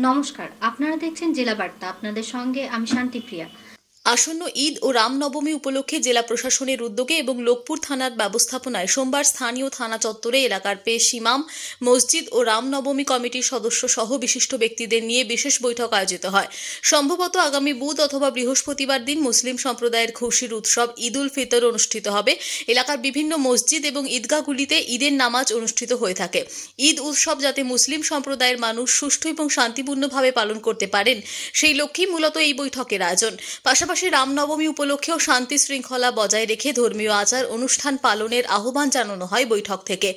নমস্কার, আপনারা দেখছেন জেলা বার্তা। আপনাদের সঙ্গে আমি শান্তিপ্রিয়া। আসন্ন ঈদ ও রামনবমী উপলক্ষে জেলা প্রশাসনের উদ্যোগে এবং লোকপুর থানার ব্যবস্থাপনায় সোমবার স্থানীয় থানা চত্বরে এলাকার পেশ ইমাম, মসজিদ ও রামনবমী কমিটির সদস্য সহ বিশিষ্ট ব্যক্তিদের নিয়ে বিশেষ বৈঠক আয়োজিত হয়। সম্ভবত আগামী বুধ অথবা বৃহস্পতিবার দিন মুসলিম সম্প্রদায়ের খুশির উৎসব ঈদ উল ফিতর অনুষ্ঠিত হবে। এলাকার বিভিন্ন মসজিদ এবং ঈদগাহগুলিতে ঈদের নামাজ অনুষ্ঠিত হয়ে থাকে। ঈদ উৎসব যাতে মুসলিম সম্প্রদায়ের মানুষ সুষ্ঠু এবং শান্তিপূর্ণভাবে পালন করতে পারেন, সেই লক্ষ্যেই মূলত এই বৈঠকের আয়োজন। পাশাপাশি রামনবমী উপলক্ষেও শান্তি শৃঙ্খলা বজায় রেখে ধর্মীয় আচার অনুষ্ঠান পালনের আহ্বান জানানো হয় বৈঠক থেকে।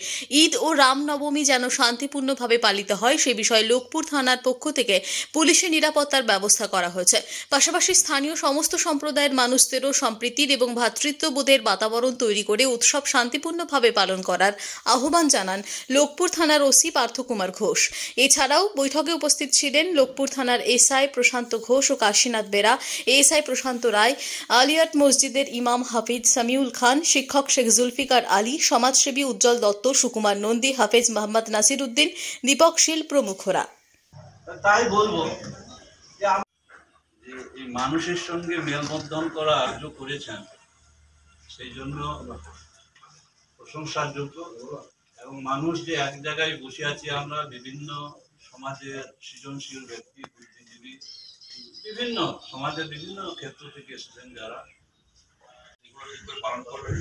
ঈদ ও রামনবমী যেন শান্তিপূর্ণভাবে পালিত হয় সে বিষয়ে লোকপুর থানার পক্ষ থেকে পুলিশের নিরাপত্তার ব্যবস্থা করা হয়েছে। পাশাপাশি স্থানীয় সমস্ত সম্প্রদায়ের মানুষদেরও সম্প্রীতির এবং ভ্রাতৃত্ববোধের বাতাবরণ তৈরি করে উৎসব শান্তিপূর্ণভাবে পালন করার আহ্বান জানান লোকপুর থানার ওসি পার্থ কুমার ঘোষ। এছাড়াও বৈঠকে উপস্থিত ছিলেন লোকপুর থানার এসআই প্রশান্ত ঘোষ ও কাশীনাথ বেরা, এএসআই প্রশান্ত রায়, আলিয়াট মসজিদের ইমাম হাফিজ সামিউল খান, শিক্ষক শেখ জুলফিকার আলী, সমাজসেবী উজ্জ্বল দত্ত, সুকুমার নন্দী, হাফেজ মোহাম্মদ নাসির উদ্দিন, দীপক শীল প্রমুখরা। তাই বলবো যে এই মানুষের সঙ্গে মেলবন্ধন করা সাহায্য করেছেন, সেই জন্য প্রশংসার যোগ্য। এবং মানুষ যে এক জায়গায় বসে আছি, আমরা বিভিন্ন সমাজের সৃজনশীল ব্যক্তি, বুদ্ধিজীবী, বিভিন্ন সমাজের বিভিন্ন ক্ষেত্র থেকে এসেছেন যারা পালন করবেন।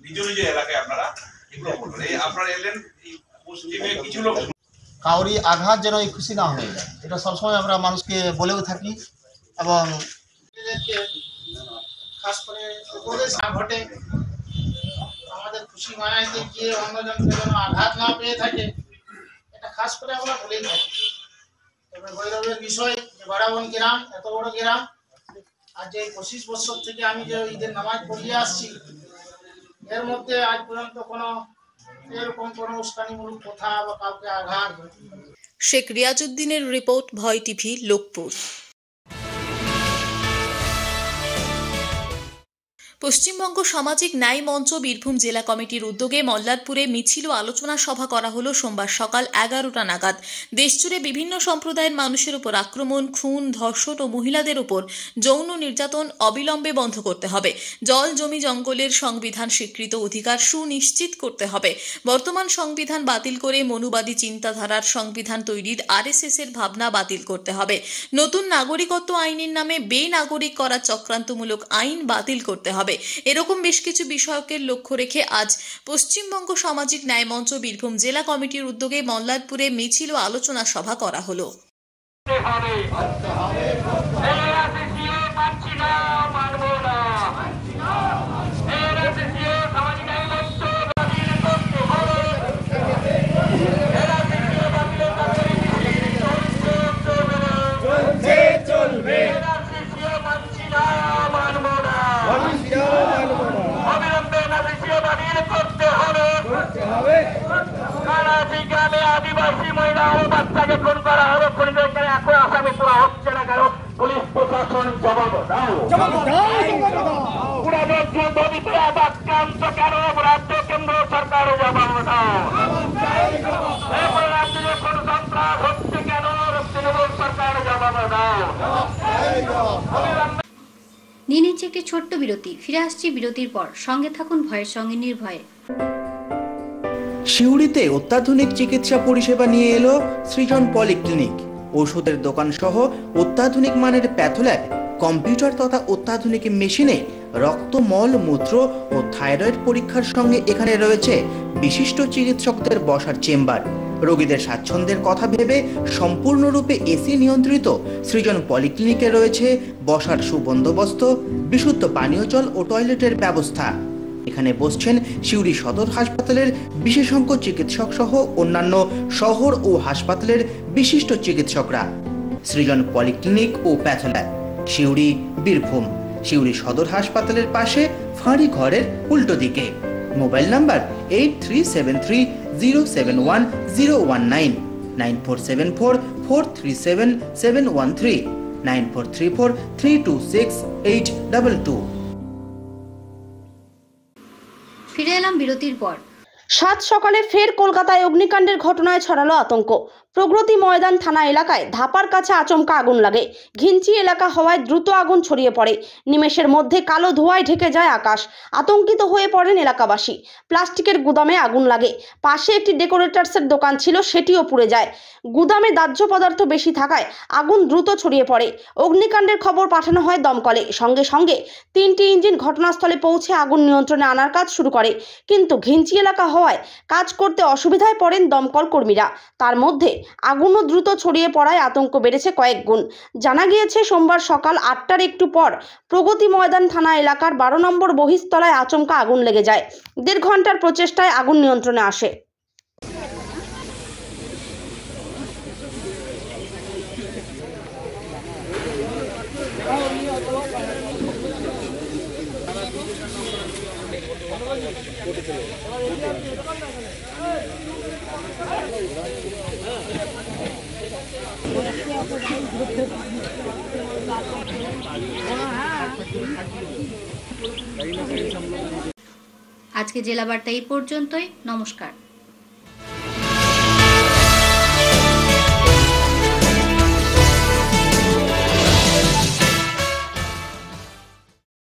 নিজ নিজ এলাকায় আপনারা এগুলো করবেন। আপনারা এলেন পশ্চিমে কিছু লোক কাউরি আঘাত যেন এই খুশি না হয়ে যায়, এটা সবসময় আমরা মানুষকে বলেও থাকি। এবং খাস করে উপদেশ না ঘটে, আমাদের খুশি মানাইতে গিয়ে অন্যজনকে যেন আঘাত না পেয়ে থাকে, এটা খাস করে আমরা বলেই থাকি। তবে গৌরবের বিষয় যে বারাবন গ্রাম, এত বড় গ্রাম, আর যে 25 বছর থেকে আমি যে ঈদের নামাজ পড়িয়ে আসছি, এর মধ্যে আজ পর্যন্ত কোনো এরকম কোনো উস্কানিমূলক কথা বা কাউকে আঘাত। শেখ রিয়াজউদ্দিনের রিপোর্ট, ভয় টিভি, লোকপুর। পশ্চিমবঙ্গ সামাজিক ন্যায় মঞ্চ বীরভূম জেলা কমিটির উদ্যোগে মল্লারপুরে মিছিল ও আলোচনা সভা করা হলো সোমবার সকাল 11টা নাগাদ। দেশজুড়ে বিভিন্ন সম্প্রদায়ের মানুষের উপর আক্রমণ, খুন, ধর্ষণ ও মহিলাদের উপর যৌন নির্যাতন অবিলম্বে বন্ধ করতে হবে। জল, জমি, জঙ্গলের সংবিধান স্বীকৃত অধিকার সুনিশ্চিত করতে হবে। বর্তমান সংবিধান বাতিল করে মনুবাদী চিন্তাধারার সংবিধান তৈরির আরএসএস-এর ভাবনা বাতিল করতে হবে। নতুন নাগরিকত্ব আইনের নামে বেনাগরিক করা চক্রান্তমূলক আইন বাতিল করতে হবে। এরকম বেশ কিছু বিষয়কের লক্ষ্য রেখে আজ পশ্চিমবঙ্গ সামাজিক ন্যায় মঞ্চ বীরভূম জেলা কমিটির উদ্যোগে মল্লারপুরে মিছিল ও আলোচনা সভা করা হলো। আদিবাসী মহিলা ও বাচ্চাকে খুন করা হলো, এখন আসামি পুরা হচ্ছে না কেন? পুলিশ প্রশাসন জবাব দাও। নদীতে আক্রান্ত কেন? রাজ্য কেন্দ্র সরকার জবাব দাও। রাজ্যে কোন সন্ত্রাস হচ্ছে কেন? তৃণমূল সরকার জবাব দাও। নিয়ে নিচ্ছে একটি ছোট্ট বিরতি। ফিরে আসছি বিরতির পর। সঙ্গে থাকুন ভয়ের সঙ্গে নির্ভয়ে। সিউড়িতে অত্যাধুনিক চিকিৎসা পরিষেবা নিয়ে এলো সৃজন পলিক্লিনিক। ওষুধের দোকান সহ অত্যাধুনিক মানের প্যাথোল্যাব, কম্পিউটার তথা অত্যাধুনিক মেশিনে রক্ত, মল, মূত্র ও থাইরয়েড পরীক্ষার সঙ্গে এখানে রয়েছে বিশিষ্ট চিকিৎসকদের বসার চেম্বার। রোগীদের স্বাচ্ছন্দ্যের কথা ভেবে সম্পূর্ণরূপে এসি নিয়ন্ত্রিত সৃজন পলিক্লিনিকে রয়েছে বসার সুবন্দোবস্ত, বিশুদ্ধ পানীয় জল ও টয়লেটের ব্যবস্থা। এখানে বসছেন সিউড়ি সদর হাসপাতালের বিশেষজ্ঞ চিকিৎসক সহ অন্যান্য শহর ও হাসপাতালের বিশিষ্ট চিকিৎসকরা। সৃজন পলিক্লিনিক ও প্যাথোল্যাব, সিউড়ি, বীরভূম। সিউড়ি সদর হাসপাতালের পাশে ফাঁড়ি ঘরের উল্টো দিকে। Mobile number 8373071019, 9474437713, 9434326822। ফিরে এলাম বিরতির পর। সাত সকালে ফের কলকাতায় অগ্নিকাণ্ডের ঘটনায় ছড়ালো আতঙ্ক। প্রগতি ময়দান থানা এলাকায় ধাপার কাছে আচমকা আগুন লাগে। ঘিঞ্চি এলাকা হওয়ায় দ্রুত আগুন ছড়িয়ে পড়ে। নিমেষের মধ্যে কালো ধোঁয়ায় ঢেকে যায় আকাশ। আতঙ্কিত হয়ে পড়েন এলাকাবাসী। প্লাস্টিকের গুদামে আগুন লাগে। পাশে একটি ডেকোরেটার্সের দোকান ছিল, সেটিও পুড়ে যায়। গুদামে দাহ্য পদার্থ বেশি থাকায় আগুন দ্রুত ছড়িয়ে পড়ে। অগ্নিকাণ্ডের খবর পাঠানো হয় দমকলে। সঙ্গে সঙ্গে 3টি ইঞ্জিন ঘটনাস্থলে পৌঁছে আগুন নিয়ন্ত্রণে আনার কাজ শুরু করে। কিন্তু ঘিঞ্চি এলাকা হওয়ায় কাজ করতে অসুবিধায় পড়েন দমকল কর্মীরা। তার মধ্যে আগুনও দ্রুত ছড়িয়ে পড়ায় আতঙ্ক বেড়েছে কয়েক গুণ। জানা গিয়েছে, সোমবার সকাল 8টার একটু পর প্রগতি ময়দান থানা এলাকার 12 নম্বর বহিস্তলায় আচমকা আগুন লেগে যায়। 1.5 ঘন্টার প্রচেষ্টায় আগুন নিয়ন্ত্রণে আসে। আজকে জেলা বার্তা এই পর্যন্তই। নমস্কার।